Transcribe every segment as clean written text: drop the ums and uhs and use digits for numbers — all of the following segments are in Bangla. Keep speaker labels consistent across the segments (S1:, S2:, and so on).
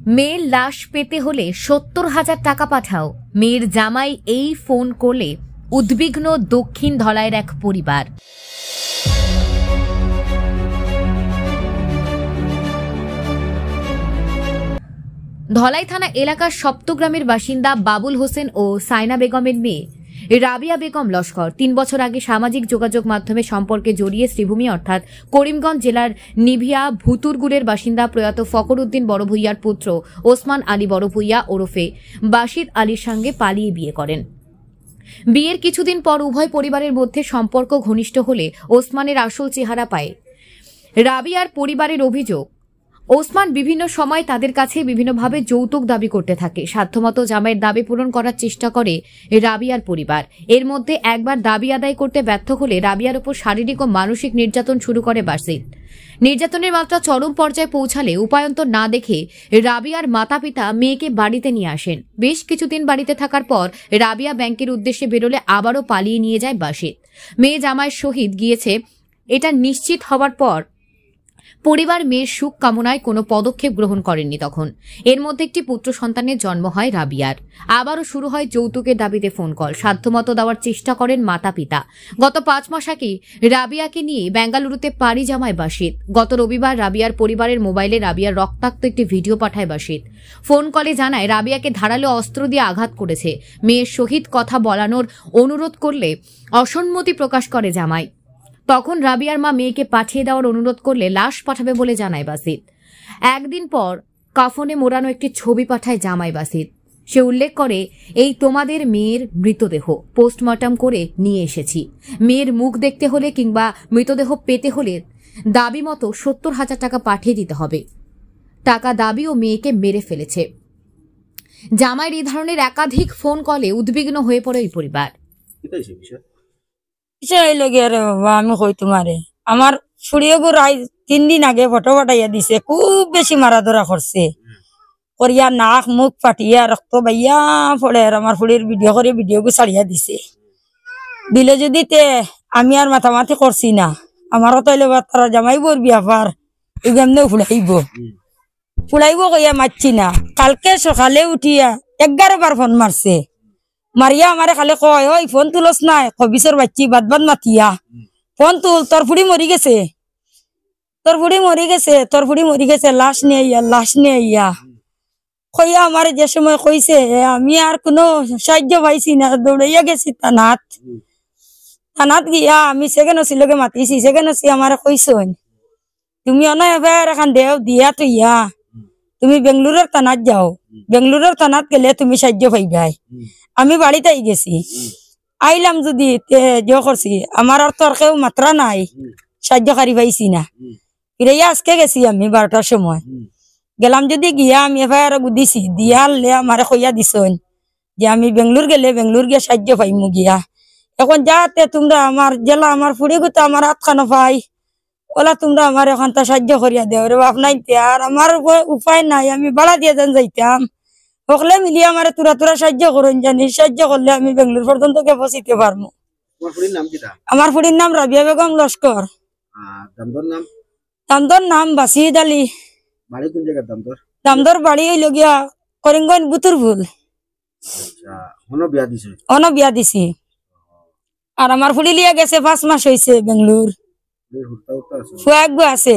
S1: মেয়ের লাশ পেতে হলে ৭০,০০০ টাকা পাঠাও। মেয়ের জামাই এই ফোন করলে উদ্বিগ্ন দক্ষিণ ধলাইয়ের এক পরিবার। ধলাই থানা এলাকার সপ্তগ্রামের বাসিন্দা বাবুল হোসেন ও সাইনা বেগমের মেয়ে রাবিয়া বেগম লস্কর ৩ বছর আগে সামাজিক যোগাযোগ মাধ্যমে সম্পর্কে জড়িয়ে শ্রীভূমি অর্থাৎ করিমগঞ্জ জেলার নিভিয়া ভুতুরগুলের বাসিন্দা প্রয়াত ফকর উদ্দিন বড় ভূঁইয়ার পুত্র ওসমান আলী বড় ভূঁইয়া ওরফে বাশিদ আলীর সঙ্গে পালিয়ে বিয়ে করেন। বিয়ের কিছুদিন পর উভয় পরিবারের মধ্যে সম্পর্ক ঘনিষ্ঠ হলে ওসমানের আসল চেহারা পায়। রাবিয়ার পরিবারের অভিযোগ, ওসমান বিভিন্ন সময় তাদের কাছে বিভিন্নভাবে যৌতুক দাবি করতে থাকে। সাধ্যমতো জামাইয়ের দাবি পূরণ করার চেষ্টা করে রাবিয়ার পরিবার। এর মধ্যে একবার দাবি আদায় করতে ব্যর্থ হলে রাবিয়ার উপর শারীরিক ও মানসিক নির্যাতন শুরু করে বাসিদ। নির্যাতনের মাত্রা চরম পর্যায়ে পৌঁছালে উপায়ন্তর না দেখে রাবিয়ার মাতা পিতা মেয়েকে বাড়িতে নিয়ে আসেন। বেশ কিছুদিন বাড়িতে থাকার পর রাবিয়া ব্যাংকের উদ্দেশ্যে বেরোলে আবারও পালিয়ে নিয়ে যায় বাসিদ। মেয়ে জামাইয়ের সহিত গিয়েছে এটা নিশ্চিত হওয়ার পর পরিবার মেয়ের সুখ কামনায় কোনো পদক্ষেপ গ্রহণ করেননি। তখন এর মধ্যে একটি পুত্র সন্তানের জন্ম হয় রাবিয়ার। আবারও শুরু হয় যৌতুকের দাবিতে ফোন কল। সাধ্যমতো দেওয়ার চেষ্টা করেন মাতা পিতা। গত ৫ মাস আগে রাবিয়াকে নিয়ে বেঙ্গালুরুতে পাড়ি জমায় বাসিদ। গত রবিবার রাবিয়ার পরিবারের মোবাইলে রাবিয়ার রক্তাক্ত একটি ভিডিও পাঠায় বাসিদ। ফোন কলে জানায় রাবিয়াকে ধারালো অস্ত্র দিয়ে আঘাত করেছে। মেয়ের সহিত কথা বলানোর অনুরোধ করলে অসম্মতি প্রকাশ করে জামাই। তখন রাবিয়ার মা মেয়েকে পাঠিয়ে দেওয়ার অনুরোধ করলে লাশ পাঠাবে বলে জানায় বাসিদ। একদিন পর কাফনে মোড়ানো একটি ছবি পাঠায় জামাই বাসিদ। সে উল্লেখ করে, এই তোমাদের মেয়ের মৃতদেহ পোস্টমর্টম করে নিয়ে এসেছি। মেয়ের মুখ দেখতে হলে কিংবা মৃতদেহ পেতে হলে দাবি মতো ৭০,০০০ টাকা পাঠিয়ে দিতে হবে। টাকা দাবি ও মেয়েকে মেরে ফেলেছে। জামাইয়ের এই ধরনের একাধিক ফোন কলে উদ্বিগ্ন হয়ে পড়ে ওই পরিবার।
S2: আমি কই তোমারে আমার ছুড়িয়ে গো ৩ দিন আগে ফটো পাঠাইয়া দিছে, খুব বেশি মারা ধরা করছে। করিয়া নাক মুখ ফাটিয়া রক্ত বাইয়া পড়ে আমার ফুড়ির ভিডিও করে ভিডিও গো ছাড়িয়া দিছে। দিলে যদি তে আমি আর মাথামাথি করছি না, আমারও তাইলে তারা জামাইবর বিয়াফার এমনি ফুড়াইব কইয়া মারছি না। কালকে সকালে উঠিয়া 11 বার ফোন মারছে। মারিয়া আমারে খালি কয়, ওই ফোন তুলস নাই, কবিসর বাচ্চি বাদ বাদ মাতিয়া ফোন তুল, তোর ফুড়ি মরি গেছে, তোর ফুড়ি মরি গেছে, তোর ফুড়ি মরি গেছে, লাশ নিয়ে আইয়া, লাশ নিয়ে আইয়া কইয়া আমারে যে সময় কইছে আমি আর কোনো সাহায্য পাইছি না। দৌড়াইয়া গেছি থানাত। থানাত গিয়া আমি সেখানে ছিলকে মাতিছি, সেখানে আমারে কইসন তুমি অনয় এবার এখন দেও দিয়া তো ইয়া তুমি বেঙ্গলুরের থানাত যাও, বেঙ্গলুরের থানাত গেলে তুমি সাহায্য পাইবাই। আমি বাড়িতে গেছি, আইলাম যদি করছি আমার আর তো আর কেউ মাত্রা নাই, সাহায্যকারী পাইছি না। ফিরাইয়া আজকে গেছি আমি 12টার সময় গেলাম। যদি গিয়া আমি এফআইআর দিছি, দিয়ালে আমারে কইয়া দিছন যে আমি বেঙ্গলুর গেলে বেঙ্গলুর গিয়ে সাহায্য পাইমু গিয়া। এখন যাতে তোমরা আমার জেলা আমার ফুড়ি গুতা আমার হাত খানো পাই ওলা তোমরা আমার এখন তা সাহায্য করিয়া দেও রে বাপ নাই। আর আমার উপায় নাই, আমি বাড়া দিয়ে যাইতাম সকলে মিলিয়ে আমার তোরা তোরা সাহায্য করুন, জানি সাহায্য করলে আমি বেঙ্গলুর পর্যন্ত কে পৌঁছিতে পারবো। আমার ফুড়ির নাম রাবিয়া বেগম লস্কর। দামদর নাম বাসিদ আলী। দামদর বাড়ি হইল গিয়া করিমগঞ্জ বুতুরভুল। অন বিয়া দিছি। আর আমার ফুড়ি লিয়া গেছে 5 মাস হয়েছে বেঙ্গলুর। ফুয়াগ আছে।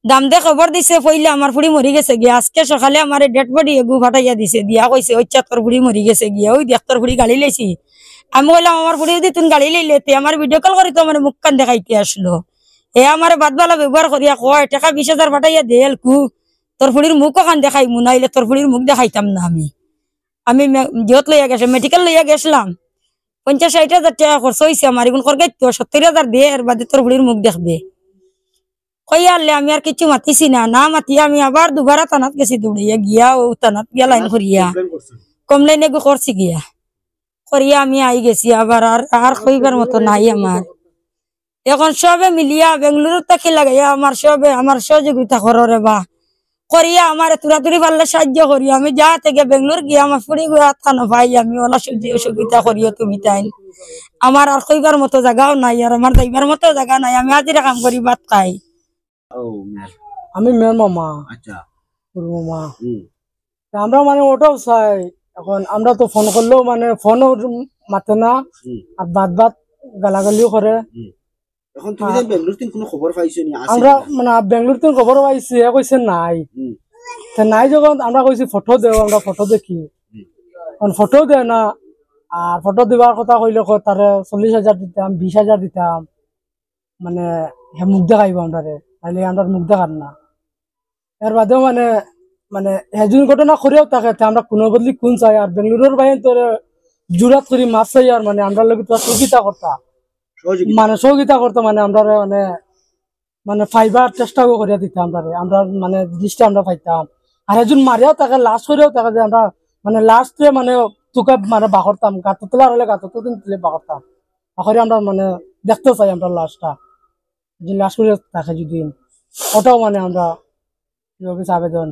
S2: দামদে খবর দিছে পইলে আমার ফুড়ি মরি গেছে গিয়া। আজকে সকালে আমার ডেড বডি এগু ফাটাইয়া দিছে, দিয়া কইছে ওই তোর ফুড়ি মরি গেছে গিয়া, ওই দেখ তোর ফুড়ি গাড়ি লেছি। আমি বললাম আমার ফুড়ি যদি তুমি গাড়ি লইলে আমার ভিডিও কল করি তো আমার মুখ কান দেখাইতে আসলো। এ আমার বাদবালা ব্যবহার করিয়া কয় টাকা 20,000 ফাটাইয়া দেল কু তোর ফুড়ির মুখ ওখান দেখাই মুনাইলে তোর ফুড়ির মুখ দেখাইতাম না। আমি জিহত লইয়া গেছে, মেডিকেল লইয়া গেছিলাম। 50-60,000 টাকা খরচ হয়েছে আমার। এগুলো করগে 70,000 দিয়ে এর বাদে তোর ফুড়ির মুখ দেখবে কইয়া আনলে। আমি আর কিছু মাতিছি না, না মাতিয়া আমি আবার দুবারা থানাত গেছি। দৌড়িয়া গিয়া ও থানাত গিয়া লাইন করিয়া কমপ্লেন এগু করছি গিয়া করিয়া আমি আই গেছি। আবার আর কইবার মতো নাই আমার। এখন সবে মিলিয়া বেঙ্গলুরুর তাকে লাগাইয়া আমার সবে আমার সহযোগিতা কররে বা করিয়া আমার তুরাতুরি পারলে সাহায্য করি। আমি যা থেকে বেঙ্গলুর গিয়া আমার ফুড়ি গুয়া খানো ভাই আমি ওলা সহযোগিতা করিও তুমি তাই। আমার আর কইবার মতো জায়গাও নাই, আর আমার যাইবার মতো জায়গা নাই। আমি হাজিরা কাম করি ভাত খাই।
S3: ও মেয়ের।
S4: আমি মেয়ের মামা,
S3: আচ্ছা।
S4: ওর মামা।
S3: হুম।
S4: তা আমরা মানে ওটাও চাই, এখন আমরা তো ফোন করলেও মানে ফোনও মাতে না,
S3: হুম।
S4: আর বাদ গালাগালিও করে।
S3: হুম। এখন তুমি যে বেঙ্গলোর থেকে কোনো খবর পাইছো নি? আছে
S4: আমরা
S3: কিনা?
S4: মানে বেঙ্গলোর থেকে খবর পাইছি, কইছে নাই।
S3: হুম।
S4: তা নাই যখন আমরা কইছি ফটো দেও, আমরা ফটো দেখি,
S3: হুম।
S4: এখন ফটো দেয় না। আর ফটো দিবার কথা কইলে তারে 40,000 দিতাম, 20,000 দিতাম, মানে হে মুখ দেখাইব আমরা রে, নাইলে আমরা মুখ দেখার না। এর বাদেও মানে মানে হেজুন ঘটনা করেও থাকে, তা আমরা কোনো বদলি কোন চাই। আর বেঙ্গলোরের বাইরে তোর জুরাত করি মাছ চাই, আর মানে আমরা লোক তো সহযোগিতা করতাম,
S3: সহযোগিতা।
S4: মানে সহযোগিতা করতাম, মানে আমরা মানে মানে ফাইবার চেষ্টাও করিয়া দিতাম আমরা রে, আমরা মানে জিনিসটা আমরা পাইতাম। আর একজন মারিয়াও তাকে লাশ করেও তাকে যে আমরা মানে লাস্টে মানে তোকে মানে বাহরতাম, গাতো তোলা হলে গাতো তুলে বাহরতাম, বাহরে আমরা মানে দেখতে চাই আমরা লাশটা, যে লাশ করে তাকে যদি ওটাও মানে আমরা আবেদন